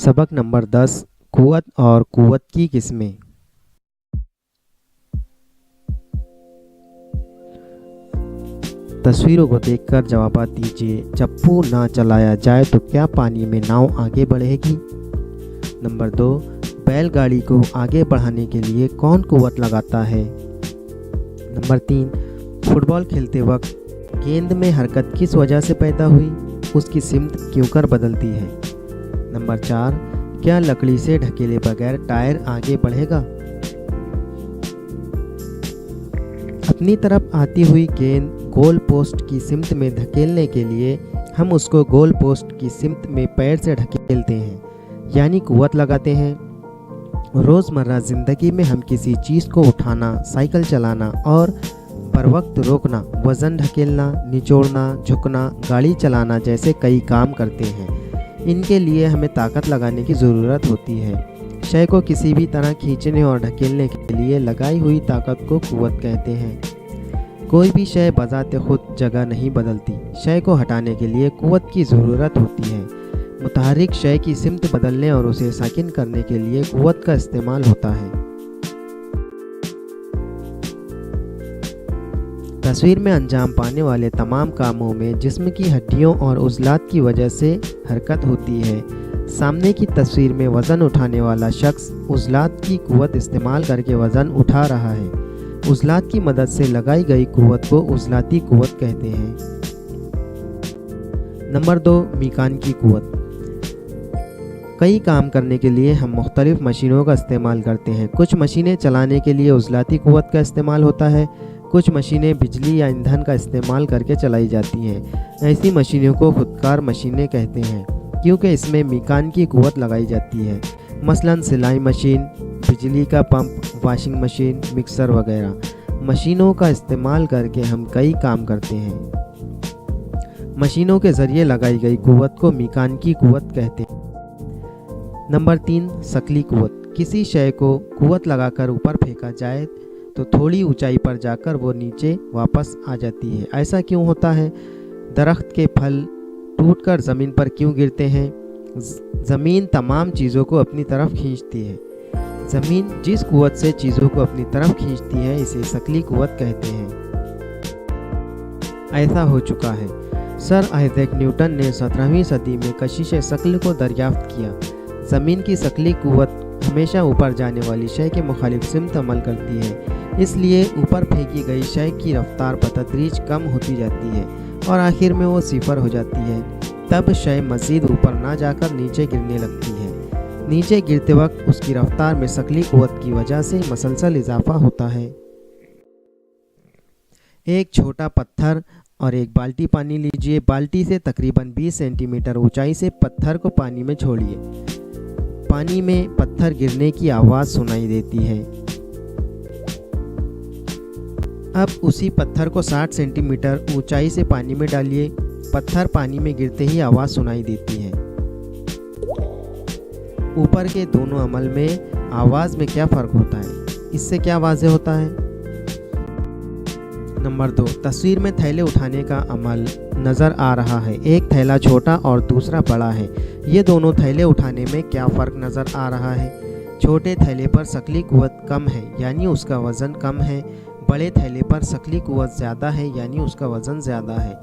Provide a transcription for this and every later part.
सबक नंबर 10 कुव्वत और कुव्वत की किस्में। तस्वीरों को देखकर जवाब दीजिए। चप्पू ना चलाया जाए तो क्या पानी में नाव आगे बढ़ेगी? नंबर 2, बैलगाड़ी को आगे बढ़ाने के लिए कौन कुव्वत लगाता है? नंबर 3, फुटबॉल खेलते वक्त गेंद में हरकत किस वजह से पैदा हुई? उसकी सिमत क्यों कर बदलती है? नंबर 4, क्या लकड़ी से ढकेले बगैर टायर आगे बढ़ेगा? अपनी तरफ आती हुई गेंद गोल पोस्ट की सिमत में धकेलने के लिए हम उसको गोल पोस्ट की सिमत में पैर से ढकेलते हैं, यानी कुव्वत लगाते हैं। रोज़मर्रा ज़िंदगी में हम किसी चीज़ को उठाना, साइकिल चलाना और बर वक्त रोकना, वज़न ढकेलना, निचोड़ना, झुकना, गाड़ी चलाना जैसे कई काम करते हैं। इनके लिए हमें ताकत लगाने की ज़रूरत होती है। शय को किसी भी तरह खींचने और ढकेलने के लिए लगाई हुई ताकत को कुव्वत कहते हैं। कोई भी शय बजाते खुद जगह नहीं बदलती। शय को हटाने के लिए कुव्वत की ज़रूरत होती है। मुतहर्रिक शय की सिमत बदलने और उसे साकिन करने के लिए कुव्वत का इस्तेमाल होता है। तस्वीर में अंजाम पाने वाले तमाम कामों में जिस्म की हड्डियों और उज़लात की वजह से हरकत होती है। सामने की तस्वीर में वज़न उठाने वाला शख्स उज़लात की कुव्वत इस्तेमाल करके वज़न उठा रहा है। उज़लात की मदद से लगाई गई कुव्वत को उज़लाती कुव्वत कहते हैं। नंबर 2, मीकान की कुव्वत। कई काम करने के लिए हम मुख्तलिफ मशीनों का इस्तेमाल करते हैं। कुछ मशीनें चलाने के लिए उज़लाती कुव्वत का इस्तेमाल होता है। कुछ मशीनें बिजली या ईंधन का इस्तेमाल करके चलाई जाती हैं। ऐसी मशीनों को खुदकार मशीनें कहते हैं, क्योंकि इसमें मीकान की कुव्वत लगाई जाती है। मसलन सिलाई मशीन, बिजली का पंप, वॉशिंग मशीन, मिक्सर वगैरह। मशीनों का इस्तेमाल करके हम कई काम करते हैं। मशीनों के ज़रिए लगाई गई कुव्वत को मीकान की कुव्वत कहते हैं। नंबर 3, सकली कुव्वत। किसी शय को कुव्वत लगाकर ऊपर फेंका जाए तो थोड़ी ऊंचाई पर जाकर वो नीचे वापस आ जाती है। ऐसा क्यों होता है? दरख्त के फल टूटकर ज़मीन पर क्यों गिरते हैं? ज़मीन तमाम चीज़ों को अपनी तरफ खींचती है। ज़मीन जिस कुव्वत से चीज़ों को अपनी तरफ खींचती है, इसे सकली कुव्वत कहते हैं। ऐसा हो चुका है। सर आइजैक न्यूटन ने 17वीं सदी में कशिश सकल को दरियाफ्त किया। ज़मीन की सकली कुव्वत हमेशा ऊपर जाने वाली शय के मुखालिफ सिमत अमल करती है, इसलिए ऊपर फेंकी गई शय की रफ्तार बतदरीज कम होती जाती है और आखिर में वो सिफर हो जाती है। तब शय मज़ीद ऊपर ना जाकर नीचे गिरने लगती है। नीचे गिरते वक्त उसकी रफ्तार में सकली कुव्वत की वजह से मसलसल इजाफा होता है। एक छोटा पत्थर और एक बाल्टी पानी लीजिए। बाल्टी से तकरीबन 20 सेंटीमीटर ऊंचाई से पत्थर को पानी में छोड़िए। पानी में पत्थर गिरने की आवाज़ सुनाई देती है। अब उसी पत्थर को 60 सेंटीमीटर ऊंचाई से पानी में डालिए। पत्थर पानी में गिरते ही आवाज़ सुनाई देती है। ऊपर के दोनों अमल में आवाज़ में क्या फ़र्क होता है? इससे क्या वाज़ेह होता है? नंबर 2, तस्वीर में थैले उठाने का अमल नज़र आ रहा है। एक थैला छोटा और दूसरा बड़ा है। ये दोनों थैले उठाने में क्या फ़र्क नज़र आ रहा है? छोटे थैले पर सकली कुव्वत कम है, यानी उसका वज़न कम है। बड़े थैले पर सकली कुव्वत ज़्यादा है, यानी उसका वज़न ज़्यादा है।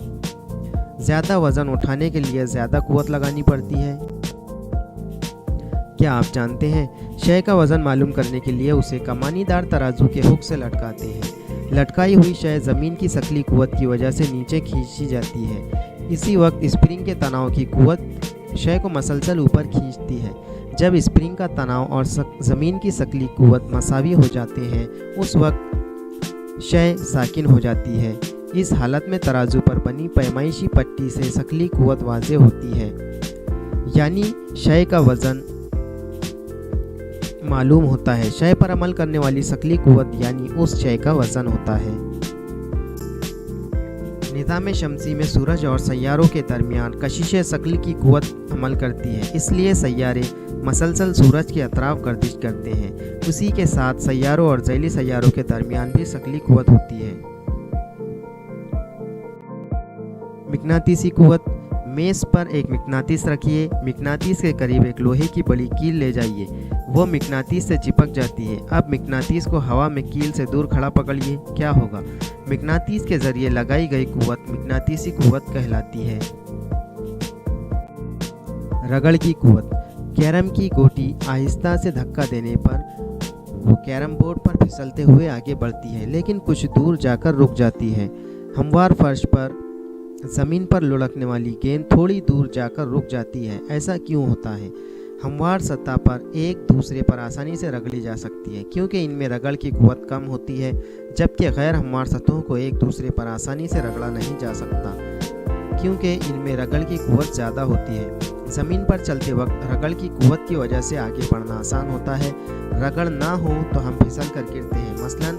ज़्यादा वज़न उठाने के लिए ज़्यादा कुव्वत लगानी पड़ती है। क्या आप जानते हैं, शय का वज़न मालूम करने के लिए उसे कमानीदार तराजू के हुक से लटकाते हैं। लटकाई हुई शय ज़मीन की सकली कुव्वत की वजह से नीचे खींची जाती है। इसी वक्त स्प्रिंग के तनाव की कुव्वत शय को मसलसल ऊपर खींचती है। जब स्प्रिंग का तनाव और ज़मीन की सकली कुव्वत मसावी हो जाते हैं, उस वक्त शय साकिन हो जाती है। इस हालत में तराजू पर बनी पैमाइशी पट्टी से सकली कुव्वत वाज़ेह होती है, यानी शय का वज़न मालूम होता है। शय पर अमल करने वाली सकली कुव्वत यानी उस शय का वज़न होता है। निज़ाम शमसी में सूरज और सैयारों के दरमियान कशिश सकल की कुव्वत अमल करती है, इसलिए सैयारे मसलसल सूरज के अतराफ गर्दिश करते हैं। उसी के साथ सैयारों और ज़ैली सैयारों के दरमियान भी सकली कुव्वत होती है। मिकनातीसी कुव्वत। मेज पर एक मिकनातीस रखिए। मिकनातीस के करीब एक लोहे की बड़ी कील ले जाइए। वो मिकनातीस से चिपक जाती है। अब मिकनातीस को हवा में कील से दूर खड़ा पकड़िए। क्या होगा? मिकनातीस के जरिए लगाई गई कुव्वत मिकनातीसी कुव्वत कहलाती है। रगड़ की कुव्वत। कैरम की गोटी आहिस्ता से धक्का देने पर वो कैरम बोर्ड पर फिसलते हुए आगे बढ़ती है, लेकिन कुछ दूर जाकर रुक जाती है। हमवार फर्श पर ज़मीन पर लुढ़कने वाली गेंद थोड़ी दूर जाकर रुक जाती है। ऐसा क्यों होता है? हमवार सतह पर एक दूसरे पर आसानी से रगड़ी जा सकती है, क्योंकि इनमें रगड़ की कुव्वत कम होती है, जबकि गैर हमवार सतहों को एक दूसरे पर आसानी से रगड़ा नहीं जा सकता, क्योंकि इनमें रगड़ की कुव्वत ज़्यादा होती है। ज़मीन पर चलते वक्त रगड़ की कुव्वत की वजह से आगे बढ़ना आसान होता है। रगड़ ना हो तो हम फिसल कर गिरते हैं, मसलन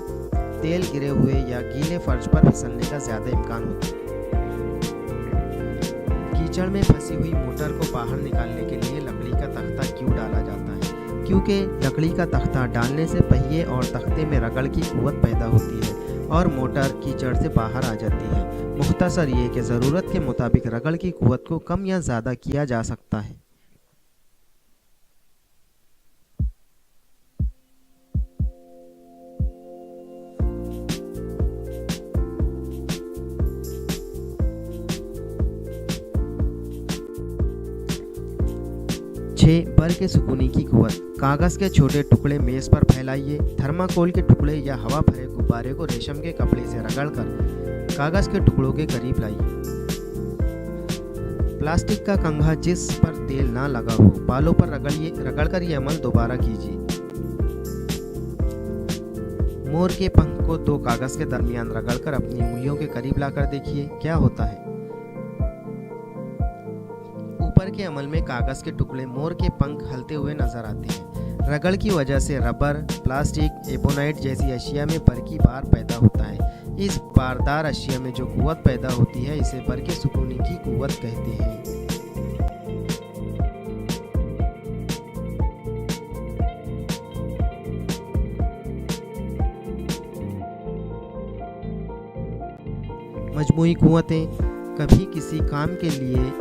तेल गिरे हुए या गीले फर्श पर फिसलने का ज़्यादा इम्कान होता है। कीचड़ में फंसी हुई मोटर को बाहर निकालने के लिए लकड़ी का तख्ता क्यों डाला जाता है? क्योंकि लकड़ी का तख्ता डालने से पहिए और तख्ते में रगड़ की कुव्वत पैदा होती है और मोटर कीचड़ से बाहर आ जाती है। मुख्तसर ये कि ज़रूरत के मुताबिक रगड़ की कुव्वत को कम या ज़्यादा किया जा सकता है। बर के सुकूनी की कुव्वत। कागज़ के छोटे टुकड़े मेज़ पर फैलाइए। थर्माकोल के टुकड़े या हवा भरे गुब्बारे को रेशम के कपड़े से रगड़कर कागज़ के टुकड़ों के करीब लाइए। प्लास्टिक का कंघा जिस पर तेल ना लगा हो, बालों पर रगड़कर ये अमल दोबारा कीजिए। मोर के पंख को दो कागज़ के दरमियान रगड़कर अपनी उंगलियों के करीब लाकर देखिए, क्या होता है? ऊपर के अमल में कागज़ के टुकड़े मोर के पंख हलते हुए नजर आते हैं। रगड़ की वजह से रबर, प्लास्टिक, एबोनाइट जैसी अशिया में बर की बार पैदा होता है। इस बारदार अशिया में जो कुव्वत पैदा होती है, इसे बर के सुकूनी की कुव्वत कहते हैं। मजमूई कुव्वतें। कभी किसी काम के लिए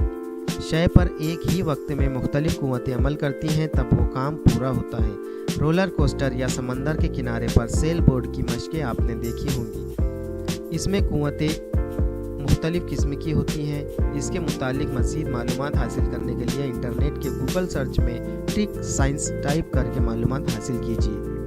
शय पर एक ही वक्त में मुख्तलिफ कुव्वतें अमल करती हैं, तब वो काम पूरा होता है। रोलर कोस्टर या समंदर के किनारे पर सेल बोर्ड की मशकें आपने देखी होंगी। इसमें कुव्वतें मुख्तलिफ किस्म की होती हैं। इसके मुतालिक मज़ीद मालूमात हासिल करने के लिए इंटरनेट के गूगल सर्च में ट्रिक साइंस टाइप करके मालूमात हासिल कीजिए।